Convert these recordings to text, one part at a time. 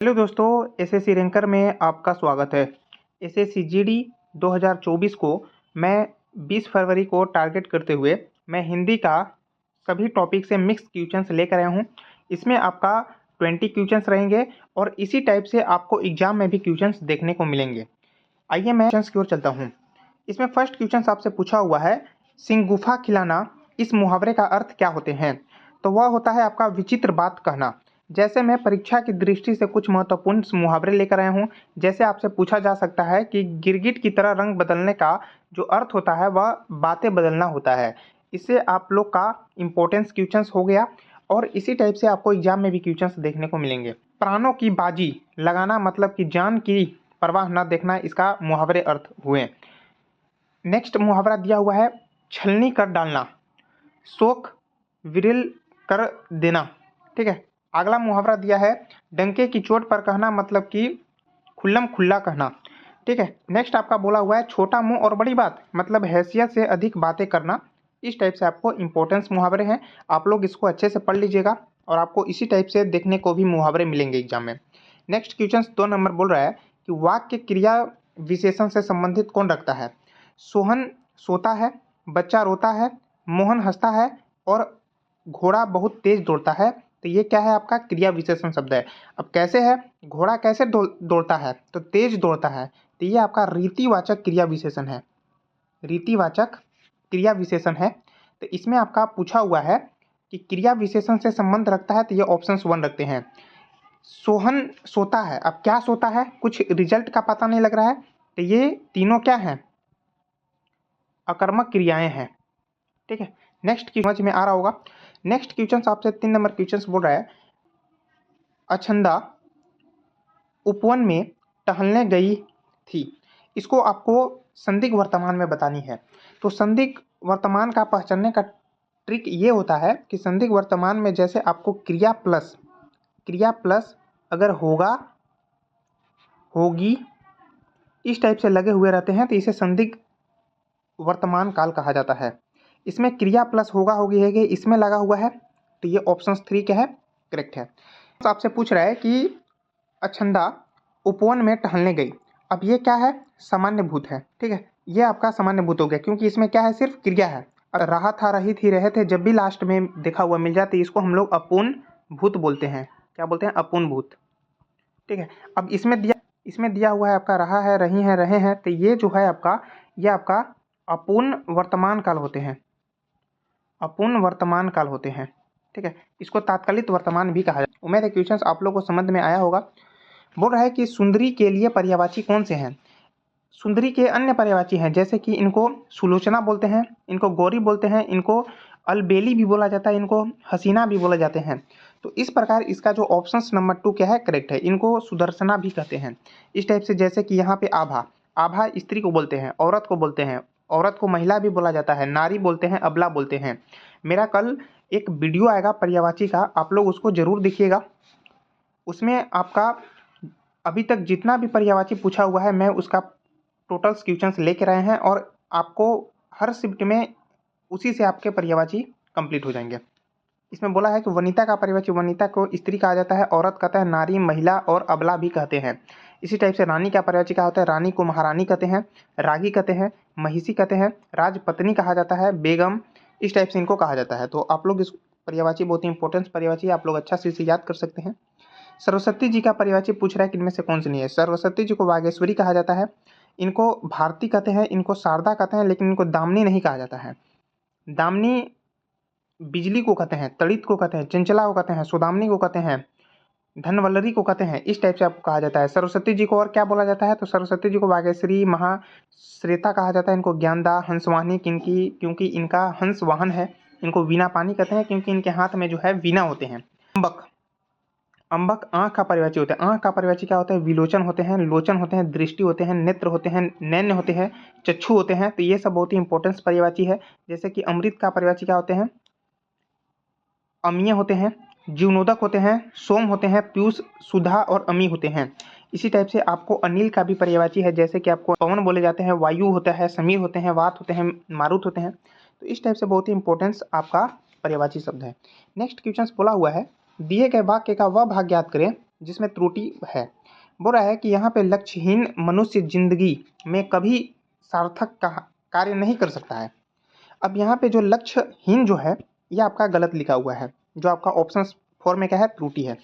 Hello दोस्तों, SSC ranker में आपका स्वागत है। एसएससी जीडी 2024 को मैं 20 फरवरी को टारगेट करते हुए मैं हिंदी का सभी टॉपिक से मिक्स क्वेश्चंस लेकर आया हूं। इसमें आपका 20 क्वेश्चंस रहेंगे और इसी टाइप से आपको एग्जाम में भी क्वेश्चंस देखने को मिलेंगे। आइए मैं क्वेश्चंस की ओर चलता हूं। इसमें फर्स्ट क्वेश्चन आपसे पूछा हुआ है, सिंगुफा खिलाना, इस मुहावरे का अर्थ क्या होते हैं? तो वह होता है आपका विचित्र बात कहना। जैसे मैं परीक्षा की दृष्टि से कुछ महत्वपूर्ण मुहावरे लेकर आया हूँ। जैसे आपसे पूछा जा सकता है कि गिरगिट की तरह रंग बदलने का जो अर्थ होता है वह बातें बदलना होता है। इससे आप लोग का इम्पोर्टेंस क्वेश्चंस हो गया और इसी टाइप से आपको एग्जाम में भी क्वेश्चंस देखने को मिलेंगे। प्राणों की बाजी लगाना मतलब कि जान की परवाह न देखना, इसका मुहावरे अर्थ हुए। नेक्स्ट मुहावरा दिया हुआ है, छलनी कर डालना, शोक विरल कर देना। ठीक है। अगला मुहावरा दिया है, डंके की चोट पर कहना मतलब कि खुल्लम खुल्ला कहना। ठीक है। नेक्स्ट आपका बोला हुआ है, छोटा मुंह और बड़ी बात मतलब हैसियत से अधिक बातें करना। इस टाइप से आपको इंपॉर्टेंस मुहावरे हैं, आप लोग इसको अच्छे से पढ़ लीजिएगा और आपको इसी टाइप से देखने को भी मुहावरे मिलेंगे एग्जाम में। नेक्स्ट क्वेश्चन 2 नंबर बोल रहा है कि वाक्य क्रिया विशेषण से संबंधित कौन रखता है? सोहन सोता है, बच्चा रोता है, मोहन हंसता है और घोड़ा बहुत तेज दौड़ता है। तो ये क्या है? आपका क्रिया विशेषण शब्द है। अब कैसे है? घोड़ा कैसे दौड़ता है? तो तेज दौड़ता है। तो ये आपका रीतिवाचक क्रिया विशेषण है। रीतिवाचक क्रिया विशेषण है। तो इसमें आपका पूछा हुआ है कि क्रिया विशेषण से संबंध रखता है, तो ये ऑप्शन 1 रखते हैं। सोहन सोता है, अब क्या सोता है? कुछ रिजल्ट का पता नहीं लग रहा है। तो ये तीनों क्या हैं? अकर्मक क्रियाएं हैं। ठीक है। नेक्स्ट की समझ में आ रहा होगा। नेक्स्ट क्वेश्चन आपसे 3 नंबर क्वेश्चन बोल रहा है, अछंदा उपवन में टहलने गई थी। इसको आपको संदिग्ध वर्तमान में बतानी है। तो संदिग्ध वर्तमान का पहचानने का ट्रिक ये होता है कि संदिग्ध वर्तमान में जैसे आपको क्रिया प्लस अगर होगा, होगी, इस टाइप से लगे हुए रहते हैं तो इसे संदिग्ध वर्तमान काल कहा जाता है। इसमें क्रिया प्लस होगा, होगी, है, इसमें लगा हुआ है, तो ये ऑप्शन 3 क्या है? करेक्ट है। तो आपसे पूछ रहा है कि अछंदा उपवन में टहलने गई। अब ये क्या है? सामान्य भूत है। ठीक है। ये आपका सामान्य भूत हो गया क्योंकि इसमें क्या है? सिर्फ क्रिया है। अब रहा था, रही थी, रहे थे, जब भी लास्ट में देखा हुआ मिल जाते इसको हम लोग अपूर्ण भूत बोलते हैं। क्या बोलते हैं? अपूर्ण भूत। ठीक है। अब इसमें दिया हुआ है आपका रहा है, रही है, रहे हैं, तो ये जो है आपका, ये आपका अपूर्ण वर्तमान काल होते हैं। अपूर्ण वर्तमान काल होते हैं। ठीक है। इसको तात्कालिक वर्तमान भी कहा जाता है। उम्मीद है क्वेश्चन आप लोगों को समझ में आया होगा। बोल रहा है कि सुंदरी के लिए पर्यायवाची कौन से हैं? सुंदरी के अन्य पर्यायवाची हैं, जैसे कि इनको सुलोचना बोलते हैं, इनको गौरी बोलते हैं, इनको अलबेली भी बोला जाता है, इनको हसीना भी बोला जाते हैं। तो इस प्रकार इसका जो ऑप्शन नंबर 2 क्या है? करेक्ट है। इनको सुदर्शना भी कहते हैं। इस टाइप से जैसे कि यहाँ पे आभा, आभा स्त्री को बोलते हैं, औरत को बोलते हैं, औरत को महिला भी बोला जाता है, नारी बोलते हैं, अबला बोलते हैं। मेरा कल एक वीडियो आएगा पर्यायवाची का, आप लोग उसको जरूर देखिएगा। उसमें आपका अभी तक जितना भी पर्यायवाची पूछा हुआ है मैं उसका टोटल क्वेश्चंस लेकर आए हैं और आपको हर शिफ्ट में उसी से आपके पर्यायवाची कंप्लीट हो जाएंगे। इसमें बोला है कि वनिता का पर्यायवाची, वनिता को स्त्री कहा जाता है, औरत कहता है, नारी, महिला और अबला भी कहते हैं। इसी टाइप से रानी का पर्यायवाची क्या होता है? रानी को महारानी कहते हैं, रागी कहते हैं, महिषी कहते हैं, राजपत्नी कहा जाता है, बेगम, इस टाइप से इनको कहा जाता है। तो आप लोग इस पर्यायवाची बहुत ही इंपॉर्टेंट पर्यायवाची आप लोग अच्छा से इसे याद कर सकते हैं। सरस्वती जी का पर्यायवाची पूछ रहा है कि इनमें से कौन सी नहीं है। सरस्वती जी को वागेश्वरी कहा जाता है, इनको भारती कहते हैं, इनको शारदा कहते हैं, लेकिन इनको दामिनी नहीं कहा जाता है। दामिनी बिजली को कहते हैं, तड़ित को कहते हैं, चंचला को कहते हैं, सुदामिनी को कहते हैं, धनवल्लरी को कहते हैं। इस टाइप से आपको कहा जाता है। सरस्वती जी को और क्या बोला जाता है? तो सरस्वती जी को वागेश्वरी, महाश्वेता कहा जाता है, इनको ज्ञानदा, हंसवाहिनी क्योंकि इनका हंस वाहन है, इनको वीणा पानी कहते हैं क्योंकि इनके हाथ में जो है वीणा होते हैं। अम्बक आँख का पर्यायवाची होता है। आँख का पर्यायवाची क्या होता है? विलोचन होते हैं, लोचन होते हैं, दृष्टि होते हैं, नेत्र होते हैं, नैन्य होते हैं, चक्षु होते हैं। तो ये सब बहुत ही इंपॉर्टेंट पर्यायवाची है। जैसे कि अमृत का पर्यायवाची क्या होते हैं? अमीय होते हैं, जीवनोदक होते हैं, सोम होते हैं, पीयूष, सुधा और अमी होते हैं। इसी टाइप से आपको अनिल का भी पर्यायवाची है, जैसे कि आपको पवन बोले जाते हैं, वायु होता है, समीर होते हैं, वात होते हैं, मारुत होते हैं। तो इस टाइप से बहुत ही इंपॉर्टेंस आपका पर्यायवाची शब्द है। नेक्स्ट क्वेश्चन बोला हुआ है, दिए गए वाक्य का वह भाग ज्ञात करें जिसमें त्रुटि है। बोल रहा है कि यहाँ पे लक्ष्यहीन मनुष्य जिंदगी में कभी सार्थक कार्य नहीं कर सकता है। अब यहाँ पे जो लक्ष्यहीन जो है ये आपका गलत लिखा हुआ है, जो आपका ऑप्शन 4 में क्या है, त्रुटि है।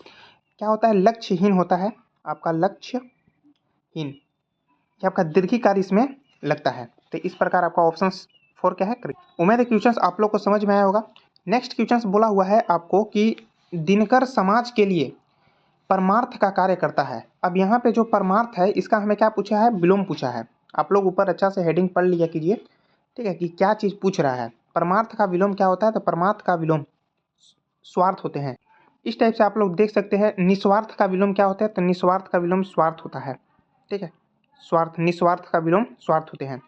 क्या होता है, लक्ष्यहीन होता है आपका लक्ष्यहीन, ये आपका दीर्घिकार इसमें लगता है। तो इस प्रकार आपका ऑप्शन 4 क्या है, करेक्ट। उम्मीद है क्वेश्चंस आप लोग को समझ में आया होगा। नेक्स्ट क्वेश्चंस बोला हुआ है आपको कि दिनकर समाज के लिए परमार्थ का कार्य करता है। अब यहाँ पे जो परमार्थ है इसका हमें क्या पूछा है, विलोम पूछा है। आप लोग ऊपर अच्छा से हेडिंग पढ़ लिया कीजिए, ठीक है, कि क्या चीज़ पूछ रहा है। परमार्थ का विलोम क्या होता है, तो परमार्थ का विलोम स्वार्थ होते हैं। इस टाइप से आप लोग देख सकते हैं। निस्वार्थ का विलोम क्या होता है, तो निस्वार्थ का विलोम स्वार्थ होता है, ठीक है। स्वार्थ, निस्वार्थ का विलोम स्वार्थ होते हैं।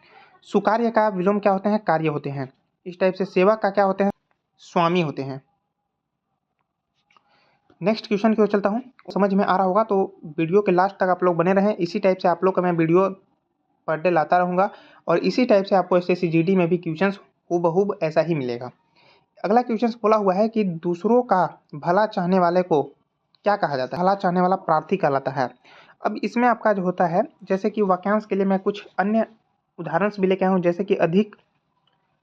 सुकार्य का विलोम क्या होते हैं, कार्य होते हैं। इस टाइप से सेवक का क्या होते हैं, स्वामी होते हैं। नेक्स्ट क्वेश्चन की ओर चलता हूँ। समझ में आ रहा होगा तो वीडियो के लास्ट तक आप लोग बने रहें। इसी टाइप से आप लोग का मैं वीडियो पर डे लाता रहूँगा और इसी टाइप से आपको एसएससी जीडी में भी क्वेश्चंस हूबहू ऐसा ही मिलेगा। अगला क्वेश्चन बोला हुआ है कि दूसरों का भला चाहने वाले को क्या कहा जाता है, भला चाहने वाला प्रार्थी कहलाता है। अब इसमें आपका जो होता है, जैसे कि वाक्यांश के लिए मैं कुछ अन्य उदाहरण भी लेके आया हूँ। जैसे कि अधिक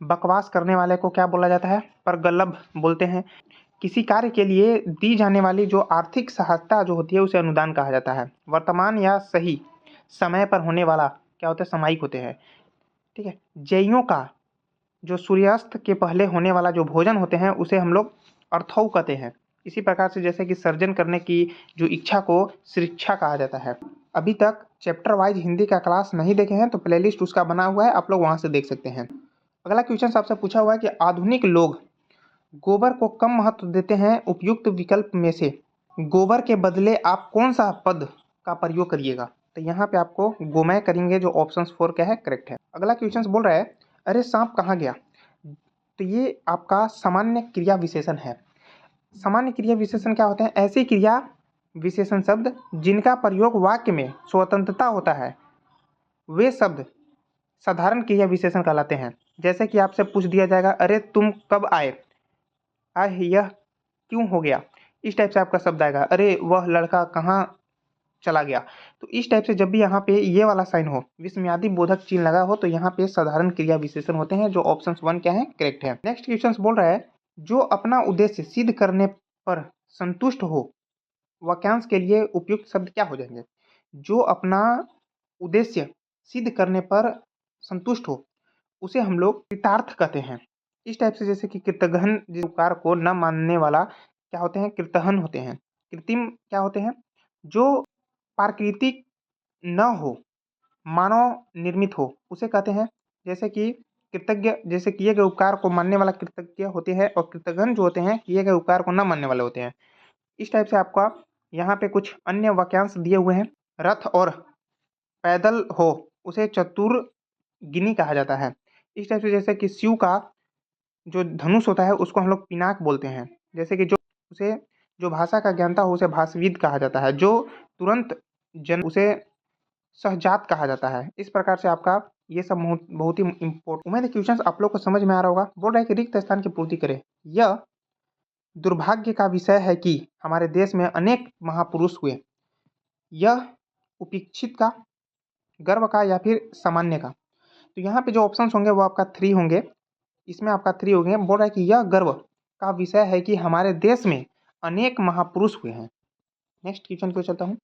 बकवास करने वाले को क्या बोला जाता है, परगल्लभ बोलते हैं। किसी कार्य के लिए दी जाने वाली जो आर्थिक सहायता जो होती है उसे अनुदान कहा जाता है। वर्तमान या सही समय पर होने वाला क्या होता है, सामयिक होते हैं, ठीक है। जैयों का जो सूर्यास्त के पहले होने वाला जो भोजन होते हैं उसे हम लोग अर्थौ कहते हैं। इसी प्रकार से जैसे कि सर्जन करने की जो इच्छा को शिक्षा कहा जाता है। अभी तक चैप्टर वाइज हिंदी का क्लास नहीं देखे हैं तो प्लेलिस्ट उसका बना हुआ है, आप लोग वहां से देख सकते हैं। अगला क्वेश्चन आपसे पूछा हुआ है कि आधुनिक लोग गोबर को कम महत्व देते हैं, उपयुक्त विकल्प में से गोबर के बदले आप कौन सा पद का प्रयोग करिएगा। तो यहाँ पे आपको गोमय करेंगे, जो ऑप्शन 4 क्या है, करेक्ट है। अगला क्वेश्चन बोल रहा है अरे सांप कहाँ गया। तो ये आपका सामान्य क्रिया विशेषण है। सामान्य क्रिया विशेषण क्या होते हैं, ऐसी क्रिया विशेषण शब्द जिनका प्रयोग वाक्य में स्वतंत्रता होता है वे शब्द साधारण क्रिया विशेषण कहलाते हैं। जैसे कि आपसे पूछ दिया जाएगा अरे तुम कब आए, यह क्यों हो गया, इस टाइप से आपका शब्द आएगा। अरे वह लड़का कहाँ चला गया। तो इस टाइप से जब भी यहाँ पे ये वाला साइन हो, विस्मयादि बोधक चिन्ह लगा हो, तो यहाँ पे साधारण क्रिया विशेषण होते हैं, जो ऑप्शन 1 क्या है, करेक्ट है। नेक्स्ट क्वेश्चन बोल रहा है जो अपना उद्देश्य सिद्ध करने पर संतुष्ट हो, वाक्यांश के लिए उपयुक्त शब्द क्या हो जाएंगे। जो अपना उद्देश्य सिद्ध करने पर संतुष्ट हो उसे हम लोग कृतार्थ कहते हैं। इस टाइप से जैसे कि कृतघ्न, जिस उपकार को न मानने वाला क्या होते हैं, कृतघ्न होते हैं। कृत्रिम क्या होते हैं, जो प्राकृतिक न हो, मानव निर्मित हो, उसे कहते हैं। जैसे कि कृतज्ञ, जैसे किए गए उपकार को मानने वाला कृतज्ञ होते हैं, और कृतघ्न जो होते हैं किए गए उपकार को न मानने वाले होते हैं। इस टाइप से आपका यहाँ पे कुछ अन्य वाक्यांश दिए हुए हैं। रथ और पैदल हो उसे चतुर्गिनी कहा जाता है। इस टाइप से जैसे कि शिव का जो धनुष होता है उसको हम लोग पिनाक बोलते हैं। जैसे कि जो भाषा का ज्ञाता हो उसे भाषविद कहा जाता है। जो तुरंत जन उसे सहजात कहा जाता है। इस प्रकार से आपका ये सब बहुत ही इम्पोर्टेंट। उम्मीद है क्वेश्चन आप लोग को समझ में आ रहा होगा। बोल रहा है कि रिक्त स्थान की पूर्ति करें। यह दुर्भाग्य का विषय है कि हमारे देश में अनेक महापुरुष हुए। यह उपेक्षित का, गर्व का, या फिर सामान्य का। तो यहाँ पे जो ऑप्शन होंगे वो आपका 3 होंगे, इसमें आपका 3 होंगे। बोल रहा है कि यह गर्व का विषय है कि हमारे देश में अनेक महापुरुष हुए हैं। नेक्स्ट क्वेश्चन को चलता हूँ।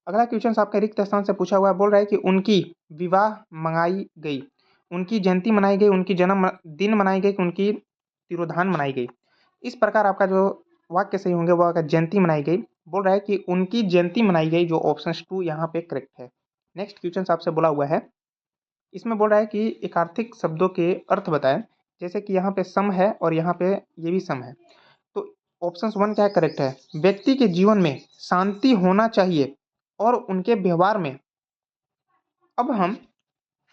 अगला क्वेश्चन आपका रिक्त स्थान से पूछा हुआ है। बोल रहा है कि उनकी विवाह मंगाई गई, उनकी जयंती मनाई गई, उनकी जन्म दिन मनाई गई, उनकी तिरोधान मनाई गई। इस प्रकार आपका जो वाक्य सही होंगे वो आपका जयंती मनाई गई। बोल रहा है कि उनकी जयंती मनाई गई, जो ऑप्शन 2 यहाँ पे करेक्ट है। नेक्स्ट क्वेश्चन आपसे बोला हुआ है, इसमें बोल रहा है कि एकार्थिक शब्दों के अर्थ बताएं। जैसे कि यहाँ पे सम है और यहाँ पे ये भी सम है। तो ऑप्शन 1 क्या करेक्ट है, व्यक्ति के जीवन में शांति होना चाहिए और उनके व्यवहार में। अब हम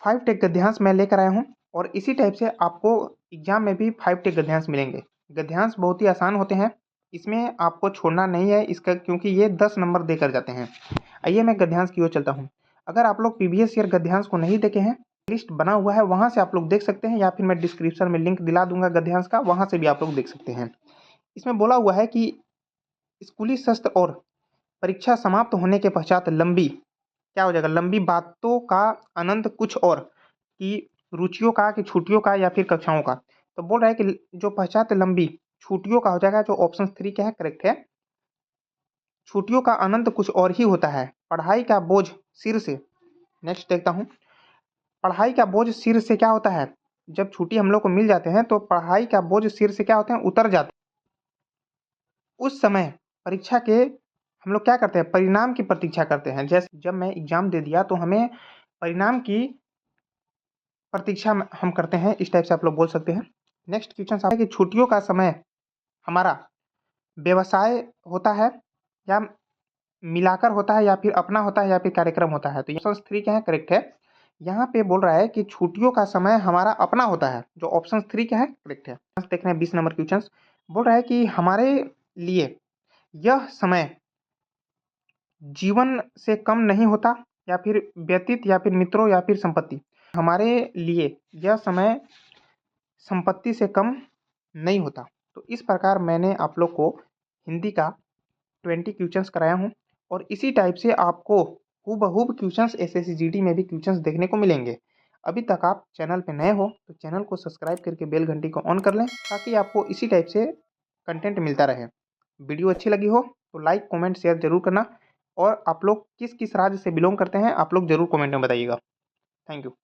5 टेक गद्यांश मैं लेकर आया हूँ और इसी टाइप से आपको एग्जाम में भी 5 टेक गद्यांश मिलेंगे। गद्यांश बहुत ही आसान होते हैं, इसमें आपको छोड़ना नहीं है इसका, क्योंकि ये 10 नंबर देकर जाते हैं। आइए मैं गद्यांश की ओर चलता हूँ। अगर आप लोग प्रीवियस ईयर गद्यांश को नहीं देखे हैं, लिस्ट बना हुआ है, वहाँ से आप लोग देख सकते हैं, या फिर मैं डिस्क्रिप्शन में लिंक दिला दूंगा गद्यांश का, वहाँ से भी आप लोग देख सकते हैं। इसमें बोला हुआ है कि स्कूली शस्त्र और परीक्षा समाप्त होने के पश्चात लंबी, क्या हो जाएगा, लंबी बातों का आनंद कुछ और, कि रुचियों का, कि छुट्टियों का, या फिर कक्षाओं का। तो बोल रहा है कि जो पश्चात लंबी छुट्टियों का हो जाएगा, जो ऑप्शन 3 क्या है, करेक्ट है। छुट्टियों का आनंद कुछ और ही होता है, पढ़ाई का बोझ सिर से। नेक्स्ट देखता हूँ, पढ़ाई का बोझ सिर से क्या होता है, जब छुट्टी हम लोग को मिल जाते हैं तो पढ़ाई का बोझ सिर से क्या होते हैं, उतर जाते हैं। उस समय परीक्षा के हम लोग क्या करते हैं, परिणाम की प्रतीक्षा करते हैं। जैसे जब मैं एग्जाम दे दिया तो हमें परिणाम की प्रतीक्षा हम करते हैं, इस टाइप से आप लोग बोल सकते हैं। नेक्स्ट क्वेश्चन है कि छुट्टियों का समय हमारा व्यवसाय होता है, या मिलाकर होता है, या फिर अपना होता है, या फिर कार्यक्रम होता है। तो ऑप्शन 3 क्या है, करेक्ट है। यहाँ पे बोल रहा है कि छुट्टियों का समय हमारा अपना होता है, जो ऑप्शन 3 क्या है, करेक्ट है। देख रहे हैं 20 नंबर क्वेश्चन, बोल रहा है कि हमारे लिए यह समय जीवन से कम नहीं होता, या फिर व्यतीत, या फिर मित्रों, या फिर संपत्ति। हमारे लिए यह समय संपत्ति से कम नहीं होता। तो इस प्रकार मैंने आप लोग को हिंदी का 20 क्वेश्चंस कराया हूँ, और इसी टाइप से आपको हूबहू क्वेश्चंस एसएससी जीडी में भी क्वेश्चंस देखने को मिलेंगे। अभी तक आप चैनल पे नए हो तो चैनल को सब्सक्राइब करके बेल घंटी को ऑन कर लें, ताकि आपको इसी टाइप से कंटेंट मिलता रहे। वीडियो अच्छी लगी हो तो लाइक कमेंट शेयर जरूर करना, और आप लोग किस किस राज्य से बिलोंग करते हैं आप लोग जरूर कमेंट में बताइएगा। Thank you.